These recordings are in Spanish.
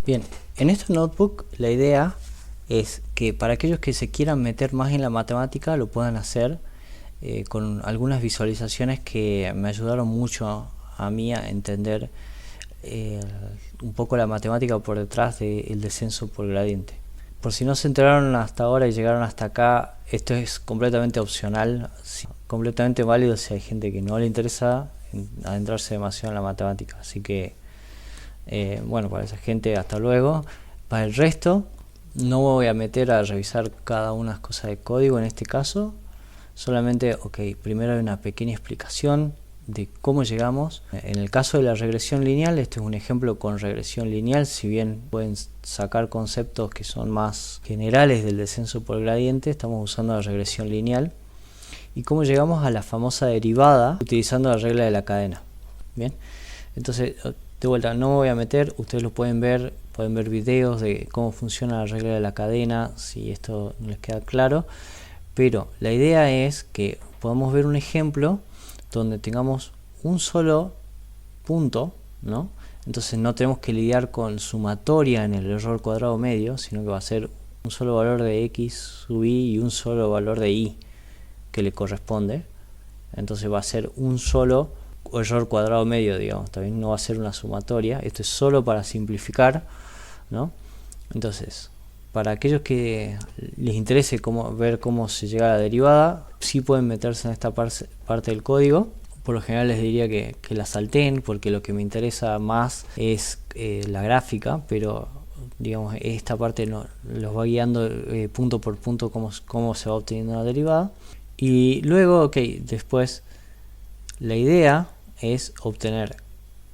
Bien, en este notebook la idea es que para aquellos que se quieran meter más en la matemática lo puedan hacer con algunas visualizaciones que me ayudaron mucho a mí a entender un poco la matemática por detrás del descenso por gradiente. Por si no se enteraron hasta ahora y llegaron hasta acá, esto es completamente opcional, completamente válido si hay gente que no le interesa adentrarse demasiado en la matemática. Así que, bueno, para esa gente hasta luego. Para el resto, no me voy a meter a revisar cada una de las cosas de código en este caso. Solamente, primero hay una pequeña explicación de cómo llegamos. En el caso de la regresión lineal, este es un ejemplo con regresión lineal, si bien pueden sacar conceptos que son más generales del descenso por gradiente, estamos usando la regresión lineal. Y cómo llegamos a la famosa derivada utilizando la regla de la cadena. Bien, entonces de vuelta no me voy a meter, ustedes lo pueden ver videos de cómo funciona la regla de la cadena, si esto no les queda claro. Pero la idea es que podamos ver un ejemplo donde tengamos un solo punto, ¿no? Entonces no tenemos que lidiar con sumatoria en el error cuadrado medio, sino que va a ser un solo valor de x sub y un solo valor de y que le corresponde. Entonces va a ser un solo error cuadrado medio, digamos, también no va a ser una sumatoria. Esto es solo para simplificar, ¿no? Entonces, para aquellos que les interese ver cómo se llega a la derivada, sí pueden meterse en esta parte del código. Por lo general les diría que la salteen, porque lo que me interesa más es la gráfica, pero digamos esta parte los va guiando punto por punto cómo se va obteniendo la derivada. Y luego, después la idea es obtener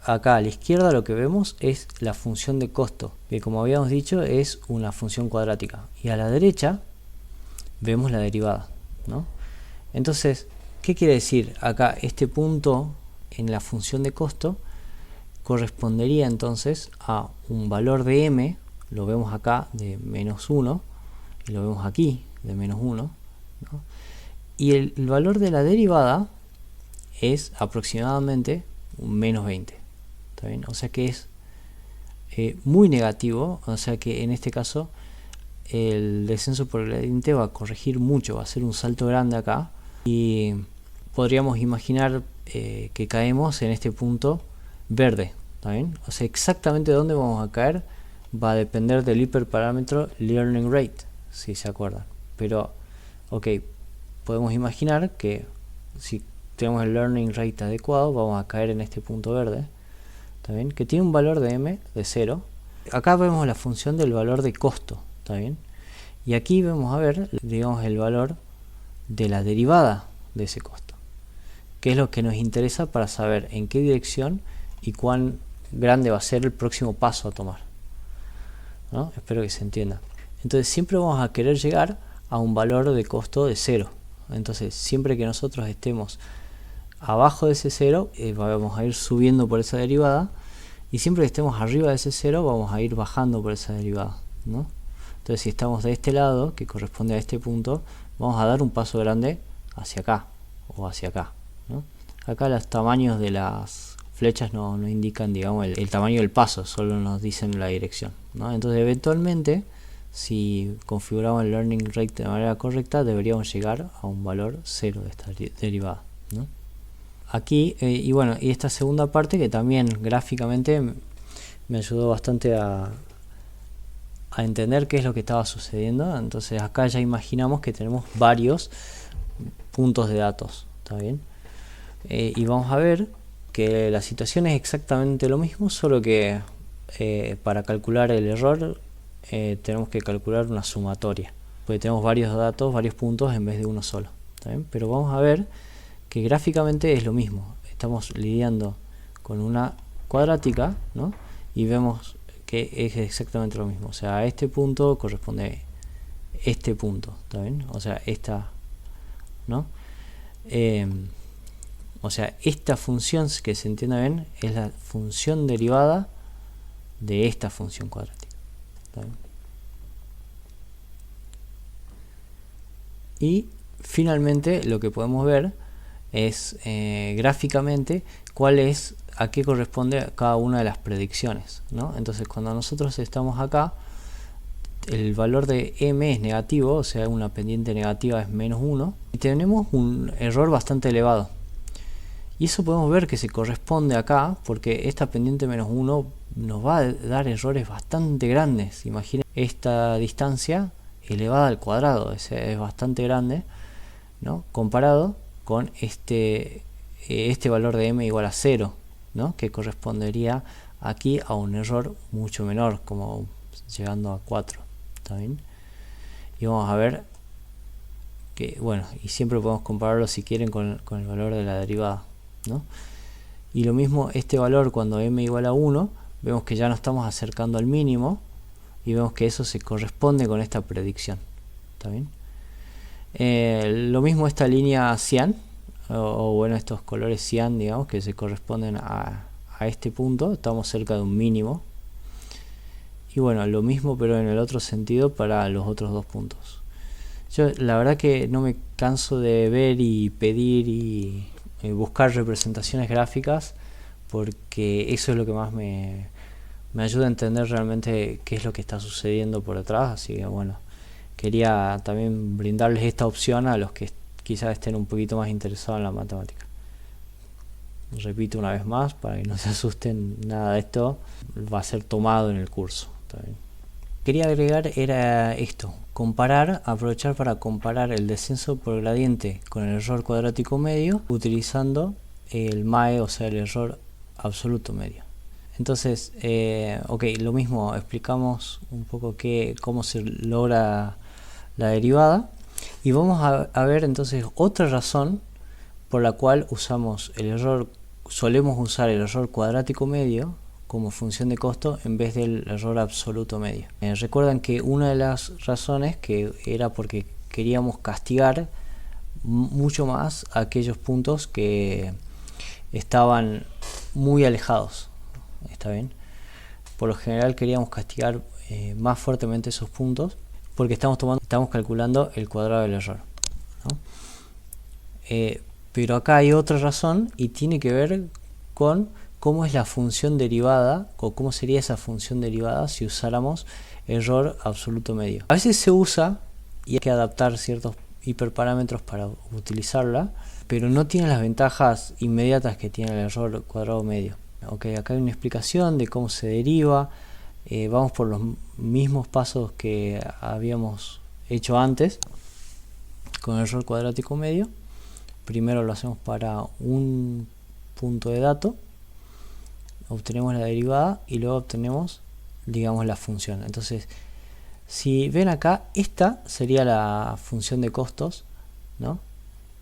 acá a la izquierda, lo que vemos es la función de costo, que como habíamos dicho es una función cuadrática, y a la derecha vemos la derivada, ¿no? Entonces, ¿qué quiere decir? Acá este punto en la función de costo correspondería entonces a un valor de m, lo vemos acá de menos 1 y lo vemos aquí de menos 1, ¿no? Y el valor de la derivada es aproximadamente un menos 20. ¿Está bien? O sea que es muy negativo, o sea que en este caso el descenso por gradiente va a corregir mucho, va a ser un salto grande acá, y podríamos imaginar que caemos en este punto verde. ¿Está bien? O sea, exactamente dónde vamos a caer va a depender del hiperparámetro learning rate, si se acuerdan. Pero, podemos imaginar que si tenemos el learning rate adecuado, vamos a caer en este punto verde, ¿está bien? Que tiene un valor de m de 0. Acá vemos la función del valor de costo, ¿está bien? Y aquí vamos a ver, digamos, el valor de la derivada de ese costo, que es lo que nos interesa para saber en qué dirección y cuán grande va a ser el próximo paso a tomar, ¿no? Espero que se entienda. Entonces siempre vamos a querer llegar a un valor de costo de 0. Entonces siempre que nosotros estemos abajo de ese 0, vamos a ir subiendo por esa derivada, y siempre que estemos arriba de ese 0 vamos a ir bajando por esa derivada, ¿no? Entonces si estamos de este lado, que corresponde a este punto, vamos a dar un paso grande hacia acá o hacia acá, ¿no? Acá los tamaños de las flechas no indican, digamos, el tamaño del paso, solo nos dicen la dirección, ¿no? Entonces eventualmente, si configuramos el learning rate de manera correcta, deberíamos llegar a un valor 0 de esta derivada, ¿no? Aquí, y esta segunda parte que también gráficamente me ayudó bastante a entender qué es lo que estaba sucediendo. Entonces acá ya imaginamos que tenemos varios puntos de datos, ¿está bien? Y vamos a ver que la situación es exactamente lo mismo, solo que para calcular el error tenemos que calcular una sumatoria, porque tenemos varios datos, varios puntos en vez de uno solo, ¿está bien? Pero vamos a ver que gráficamente es lo mismo, estamos lidiando con una cuadrática, ¿no? Y vemos que es exactamente lo mismo, o sea, a este punto corresponde este punto, ¿está bien? O sea, esta, ¿no? O sea, esta función, que se entienda bien, es la función derivada de esta función cuadrática, ¿está bien? Y finalmente lo que podemos ver es gráficamente a qué corresponde cada una de las predicciones, ¿no? Entonces cuando nosotros estamos acá, el valor de m es negativo, o sea una pendiente negativa es -1, y tenemos un error bastante elevado. Y eso podemos ver que se corresponde acá, porque esta pendiente -1 nos va a dar errores bastante grandes. Imaginen esta distancia elevada al cuadrado, es bastante grande, ¿no? Comparado con este valor de m igual a 0, ¿no? Que correspondería aquí a un error mucho menor, como llegando a 4. ¿Está bien? Y vamos a ver que, bueno, y siempre podemos compararlo si quieren con el valor de la derivada, ¿no? Y lo mismo este valor cuando m igual a 1, vemos que ya nos estamos acercando al mínimo y vemos que eso se corresponde con esta predicción. ¿Está bien? Lo mismo esta línea cian, o bueno, estos colores cian, digamos, que se corresponden a este punto, estamos cerca de un mínimo. Y bueno, lo mismo pero en el otro sentido para los otros dos puntos. Yo la verdad que no me canso de ver y pedir y buscar representaciones gráficas, porque eso es lo que más me ayuda a entender realmente qué es lo que está sucediendo por detrás. Así que bueno, quería también brindarles esta opción a los que quizás estén un poquito más interesados en la matemática. Repito una vez más, para que no se asusten, nada de esto va a ser tomado en el curso. Quería agregar era esto, aprovechar para comparar el descenso por gradiente con el error cuadrático medio utilizando el MAE, o sea el error absoluto medio. Entonces, ok, lo mismo, explicamos un poco cómo se logra la derivada, y vamos a ver entonces otra razón por la cual solemos usar el error cuadrático medio como función de costo en vez del error absoluto medio. Recuerdan que una de las razones que era porque queríamos castigar mucho más aquellos puntos que estaban muy alejados. ¿Está bien? Por lo general queríamos castigar más fuertemente esos puntos porque estamos calculando el cuadrado del error, ¿no? Pero acá hay otra razón y tiene que ver con cómo es la función derivada, o cómo sería esa función derivada si usáramos error absoluto medio. A veces se usa y hay que adaptar ciertos hiperparámetros para utilizarla, pero no tiene las ventajas inmediatas que tiene el error cuadrado medio. Ok, acá hay una explicación de cómo se deriva. Vamos por los mismos pasos que habíamos hecho antes con el error cuadrático medio. Primero lo hacemos para un punto de dato, obtenemos la derivada y luego obtenemos, digamos, la función. Entonces, si ven acá, esta sería la función de costos, ¿no?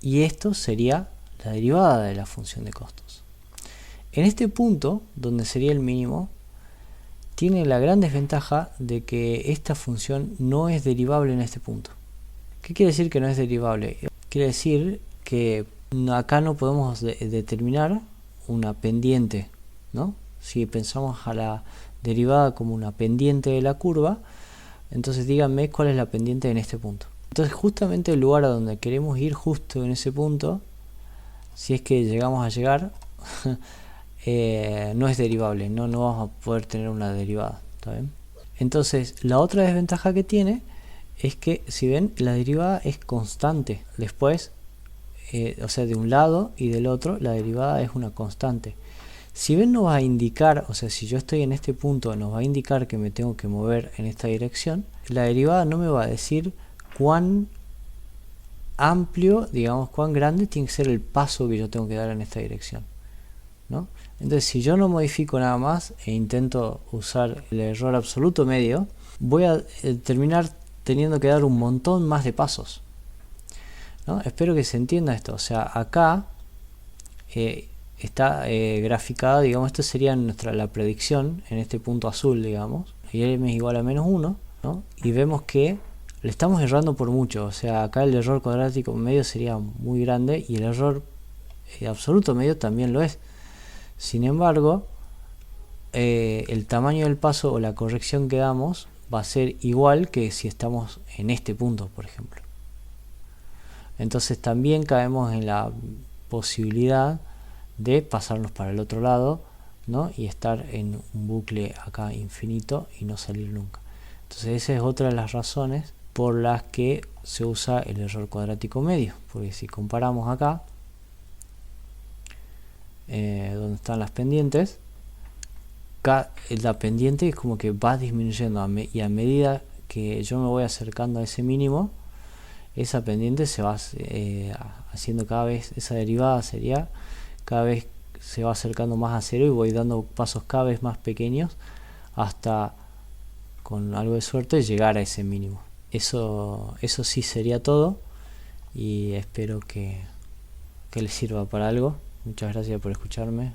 Y esto sería la derivada de la función de costos. En este punto, donde sería el mínimo, tiene la gran desventaja de que esta función no es derivable en este punto. ¿Qué quiere decir que no es derivable? Quiere decir que acá no podemos determinar una pendiente, ¿no? Si pensamos a la derivada como una pendiente de la curva, entonces díganme cuál es la pendiente en este punto. Entonces justamente el lugar a donde queremos ir, justo en ese punto, si es que llegamos a llegar, no es derivable, no vamos a poder tener una derivada. ¿Está bien? Entonces la otra desventaja que tiene es que, si ven, la derivada es constante. Después, o sea, de un lado y del otro, la derivada es una constante. Si ven, nos va a indicar, o sea, si yo estoy en este punto, nos va a indicar que me tengo que mover en esta dirección. La derivada no me va a decir cuán amplio, digamos, cuán grande tiene que ser el paso que yo tengo que dar en esta dirección, ¿no? Entonces, si yo no modifico nada más e intento usar el error absoluto medio, voy a terminar teniendo que dar un montón más de pasos, ¿no? Espero que se entienda esto. O sea, acá está graficada, digamos, esto sería la predicción en este punto azul, digamos, y m es igual a -1, ¿no? Y vemos que le estamos errando por mucho. O sea, acá el error cuadrático medio sería muy grande y el error absoluto medio también lo es. Sin embargo, el tamaño del paso o la corrección que damos va a ser igual que si estamos en este punto, por ejemplo. Entonces también caemos en la posibilidad de pasarnos para el otro lado, ¿no? Y estar en un bucle acá infinito y no salir nunca. Entonces esa es otra de las razones por las que se usa el error cuadrático medio, porque si comparamos acá donde están las pendientes, la pendiente es como que va disminuyendo y a medida que yo me voy acercando a ese mínimo, esa pendiente se va haciendo cada vez, esa derivada sería cada vez se va acercando más a cero y voy dando pasos cada vez más pequeños hasta, con algo de suerte, llegar a ese mínimo. Eso sí sería todo y espero que les sirva para algo. Muchas gracias por escucharme.